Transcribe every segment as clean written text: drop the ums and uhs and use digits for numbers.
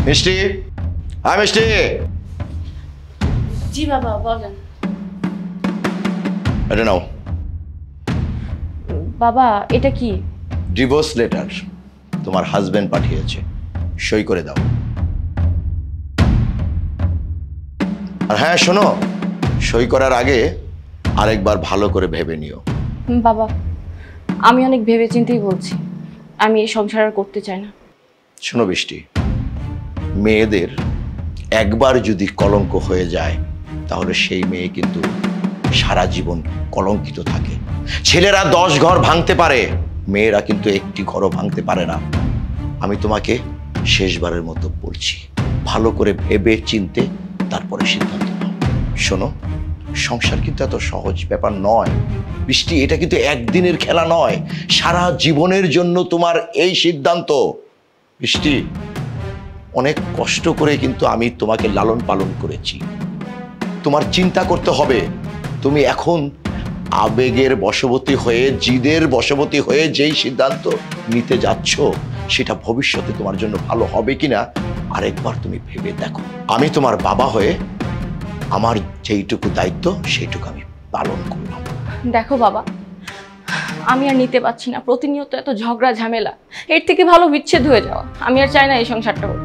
মিষ্টি, হ্যাঁ মিষ্টি। জি বাবা বলেন। এটা নাও। বাবা এটা কি? ডিভোর্স লেটার তোমার হাজবেন্ড পাঠিয়েছে, সই করে দাও। আর হ্যাঁ শোনো, সই করার আগে আরেকবার ভালো করে ভেবে নিও। বাবা আমি অনেক ভেবেচিন্তেই বলছি, আমি এই সংসার আর করতে চাই না। শোনো বৃষ্টি, মেয়েদের একবার যদি কলঙ্ক হয়ে যায় তাহলে সেই মেয়ে কিন্তু সারা জীবন কলঙ্কিত থাকে। ছেলেরা 10 ঘর ভাঙতে পারে, মেয়েরা কিন্তু একটি ঘরও ভাঙতে পারে না। আমি তোমাকে শেষবারের মতো বলছি, ভালো করে ভেবে চিনতে তারপরে সিদ্ধান্ত নাও। শোনো, সংসার কিন্তু এত সহজ ব্যাপার নয় বৃষ্টি, এটা কিন্তু একদিনের খেলা নয়, সারা জীবনের জন্য তোমার এই সিদ্ধান্ত। বৃষ্টি, অনেক কষ্ট করে কিন্তু আমি তোমাকে লালন পালন করেছি। তোমার চিন্তা করতে হবে, তুমি এখন আবেগের বশবর্তী হয়ে, জিদের বশবর্তী হয়ে যেই সিদ্ধান্ত নিতে যাচ্ছ সেটা ভবিষ্যতে তোমার জন্য ভালো হবে কিনা আরেকবার তুমি ভেবে দেখো। আমি তোমার বাবা হয়ে আমার যেইটুকু দায়িত্ব সেইটুকু আমি পালন করলাম। দেখো বাবা, আমি আর নিতে পারছি না প্রতিনিয়ত এত ঝগড়া ঝামেলা, এর থেকে ভালো বিচ্ছেদ হয়ে যাওয়া। আমি আর চাই না এই সংসারটা হোক।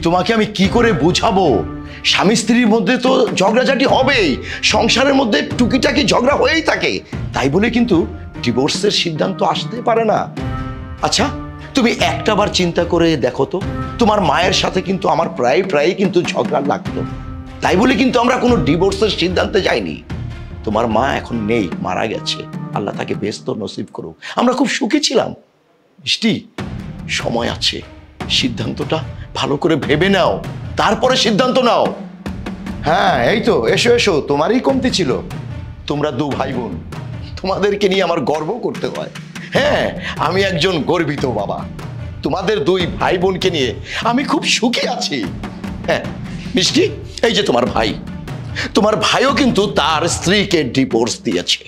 তোমাকে আমি কি করে বুঝাবো? স্বামী স্ত্রীর মধ্যে তো ঝগড়াঝাটি হবেই, সংসারের মধ্যে টুকিটাকি ঝগড়া হয়েই থাকে, তাই বলে কিন্তু ডিভোর্সের সিদ্ধান্ত আসতে পারে না। আচ্ছা তুমি একটাবার চিন্তা করে দেখো তো, তোমার মায়ের সাথে কিন্তু আমার প্রায় কিন্তু ঝগড়া লাগতো, তাই বলে কিন্তু আমরা কোনো ডিভোর্সের সিদ্ধান্তে যাইনি। তোমার মা এখন নেই, মারা গেছে, আল্লাহ তাকে ব্যস্ত নসিব করুক। আমরা খুব সুখী ছিলাম। বৃষ্টি, সময় আছে, সিদ্ধান্তটা ভালো করে ভেবে নাও, তারপরে সিদ্ধান্ত নাও। হ্যাঁ এই তো, এসো এসো, তোমারই কমতি ছিল। তোমরা 2 ভাই বোন, তোমাদেরকে নিয়ে আমার গর্ব করতে হয়। হ্যাঁ আমি একজন গর্বিত বাবা, তোমাদের 2 ভাই বোনকে নিয়ে আমি খুব সুখী আছি। হ্যাঁ মিষ্টি, এই যে তোমার ভাই, তোমার ভাইও কিন্তু তার স্ত্রীকে ডিভোর্স দিয়েছে।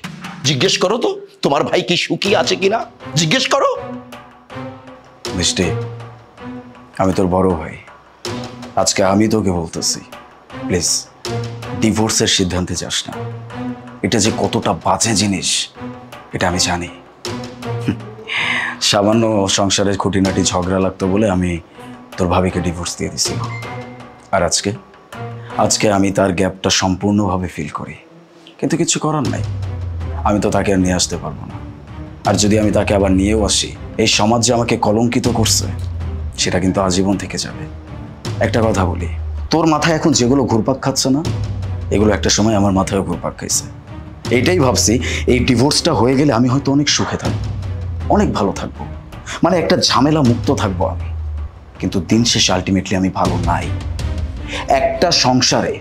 জিজ্ঞেস করো তো তোমার ভাই কি সুখী আছে কিনা, জিজ্ঞেস করো। মিষ্টি, আমি তোর বড় ভাই, আজকে আমি তোকে বলতেছি প্লিজ ডিভোর্সের সিদ্ধান্তে যাস না। এটা যে কতটা বাজে জিনিস এটা আমি জানি। সামান্য সংসারের খুঁটিনাটি ঝগড়া লাগতো বলে আমি তোর ভাবিকে ডিভোর্স দিয়ে দিছি। আর আজকে আমি তার গ্যাপটা সম্পূর্ণভাবে ফিল করি, কিন্তু কিছু করার নাই। আমি তো তাকে আর নিয়ে আসতে পারবো না। আর যদি আমি তাকে আবার নিয়েও আসি, এই সমাজ যে আমাকে কলঙ্কিত করছে সেটা কিন্তু আজীবন থেকে যাবে। একটা কথা বলি, তোর মাথায় এখন যেগুলো ঘুরপাক খাচ্ছে না, এগুলো একটা সময় আমার মাথায়ও ঘুরপাক খাইছে। এইটাই ভাবছি, এই ডিভোর্সটা হয়ে গেলে আমি হয়তো অনেক সুখে থাকবো, অনেক ভালো থাকবো, মানে একটা ঝামেলা মুক্ত থাকবো আমি। কিন্তু দিন শেষে আলটিমেটলি আমি ভালো নাই। একটা সংসারে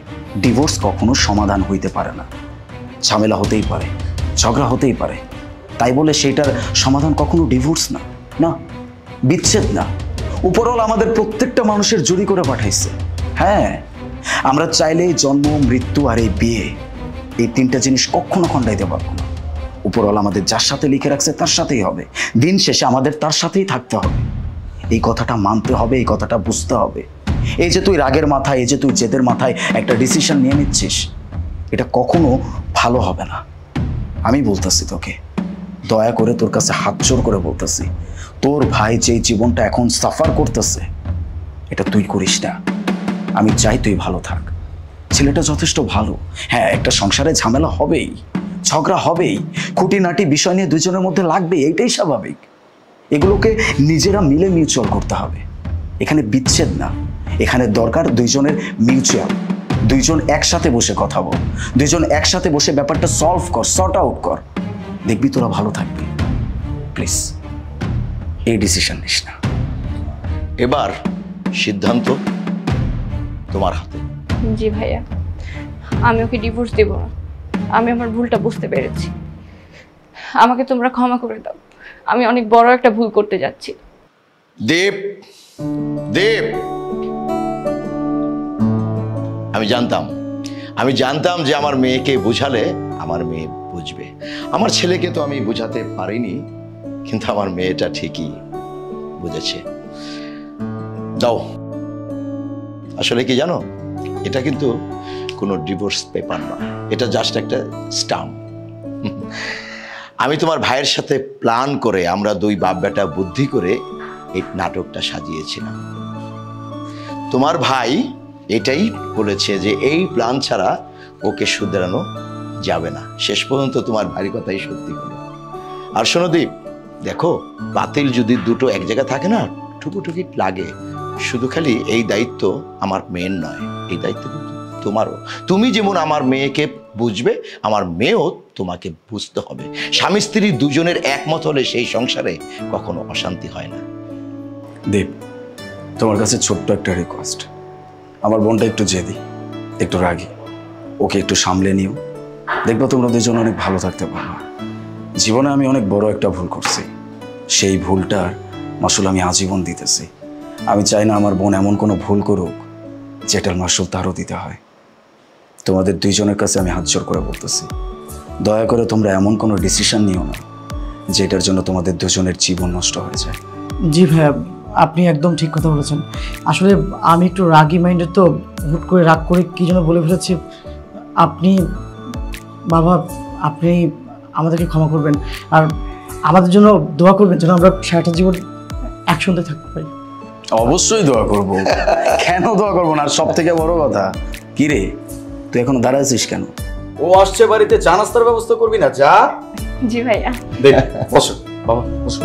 ডিভোর্স কখনো সমাধান হইতে পারে না। ঝামেলা হতেই পারে, ঝগড়া হতেই পারে, তাই বলে সেটার সমাধান কখনো ডিভোর্স না, না বিচ্ছেদ না। উপরওয়ালা আমাদের প্রত্যেকটা মানুষের জুরি করে পাঠাইছে। হ্যাঁ, আমরা চাইলেই জন্ম, মৃত্যু আর এই বিয়ে, এই 3টা জিনিস কখনো খণ্ডাইতে পারবো না। উপরওয়ালা আমাদের যার সাথে লিখে রাখছে তার সাথেই হবে, দিন শেষে আমাদের তার সাথেই থাকতে হবে। এই কথাটা মানতে হবে, এই কথাটা বুঝতে হবে। এই যে তুই রাগের মাথায়, এই যে তুই জেদের মাথায় একটা ডিসিশন নিয়ে নিচ্ছিস, এটা কখনো ভালো হবে না। আমি বলতেছি তোকে, দয়া করে তোর কাছে হাত জোর করে বলতেছি, তোর ভাই যেই জীবনটা এখন সাফার করতেছে এটা তুই করিস না। আমি চাই তুই ভালো থাক। ছেলেটা যথেষ্ট ভালো। হ্যাঁ, একটা সংসারে ঝামেলা হবেই, ঝগড়া হবেই, খুঁটিনাটি বিষয় নিয়ে দুজনের মধ্যে লাগবেই, এইটাই স্বাভাবিক। এগুলোকে নিজেরা মিলে মিউচুয়াল করতে হবে। এখানে বিচ্ছেদ না, এখানে দরকার দুইজনের মিউচুয়াল। দুইজন একসাথে বসে কথা বল, দুইজন একসাথে বসে ব্যাপারটা সলভ কর, সর্ট আউট কর, দেখবি তোরা ভালো থাকবি। প্লিজ এই ডিসিশন নিস না। এবার সিদ্ধান্ত তোমার হাতে। জি ভাইয়া, আমি ওকে ডিভোর্স দেব না। আমি আমার ভুলটা বুঝতে পেরেছি, আমাকে তোমরা ক্ষমা করে দাও। আমি অনেক বড় একটা ভুল করতে যাচ্ছি। দেব, দেব, আমি জানতাম যে আমার মেয়েকে বুঝালে আমার মেয়ে বুঝবে। আমার ছেলেকে তো আমি বুঝাতে পারিনি, কিন্তু আমার মেয়েটা ঠিকই বুঝেছে। দাও আসলে কি জানো, এটা কিন্তু কোনো ডিভোর্স পেপার না, এটা জাস্ট একটা স্টাম্প। আমি তোমার ভাইয়ের সাথে প্ল্যান করে, আমরা দুই বাপ বেটা বুদ্ধি করে এই নাটকটা সাজিয়েছিলাম। তোমার ভাই এটাই বলেছে যে এই প্ল্যান ছাড়া ওকে শুধরানো যাবে না। শেষ পর্যন্ত তোমার ভাইয়ের কথাই সত্যি হলো। আর শোনো দীপ, দেখো বাতিল যদি দুটো এক জায়গায় থাকে না, টুকুটুকি লাগে। শুধু খালি এই দায়িত্ব আমার মেয়ের নয়, এই দায়িত্ব কিন্তু তোমারও। তুমি যেমন আমার মেয়েকে বুঝবে, আমার মেয়েও তোমাকে বুঝতে হবে। স্বামী স্ত্রী দুজনের একমত হলে সেই সংসারে কখনো অশান্তি হয় না। দীপ, তোমার কাছে ছোট্ট একটা রিকোয়েস্ট। আমার বোনটা একটু জেদি, একটু রাগী, ওকে একটু সামলে নিও। দেখবো তোমরা দুজন অনেক ভালো থাকতে পারো। জীবনে আমি অনেক বড় একটা ভুল করছি, সেই ভুলটার মাসুল আমি আজীবন দিতেছি। আমি চাই না আমার বোন এমন কোনো ভুল করুক যেটার মাসুল তারও দিতে হয়। তোমাদের দুইজনের কাছে আমি হাত জোর করে বলতেছি, দয়া করে তোমরা এমন কোনো ডিসিশন নিও না যেটার জন্য তোমাদের দুজনের জীবন নষ্ট হয়ে যায়। জি ভাইয়া, আপনি একদম ঠিক কথা বলেছেন। আসলে আমি একটু রাগি মাইন্ডের, তো হুট করে রাগ করে কী যেন বলে ফেলেছি। আপনি বাবা, আপনি আমাদেরকে ক্ষমা করবেন, আর আমাদের জন্য দোয়া করবেন যেন আমরা সারাটা জীবন একসঙ্গে থাকতে পারি। অবশ্যই দোয়া করবো, কেন দোয়া করবো না। আর সব থেকে বড় কথা, কি রে তুই এখনো দাঁড়ায় আছিস কেন? ও আসছে বাড়িতে, চা নাস্তার ব্যবস্থা করবি না? যা। জি ভাইয়া। দেখ, বসো বাবা, বসো।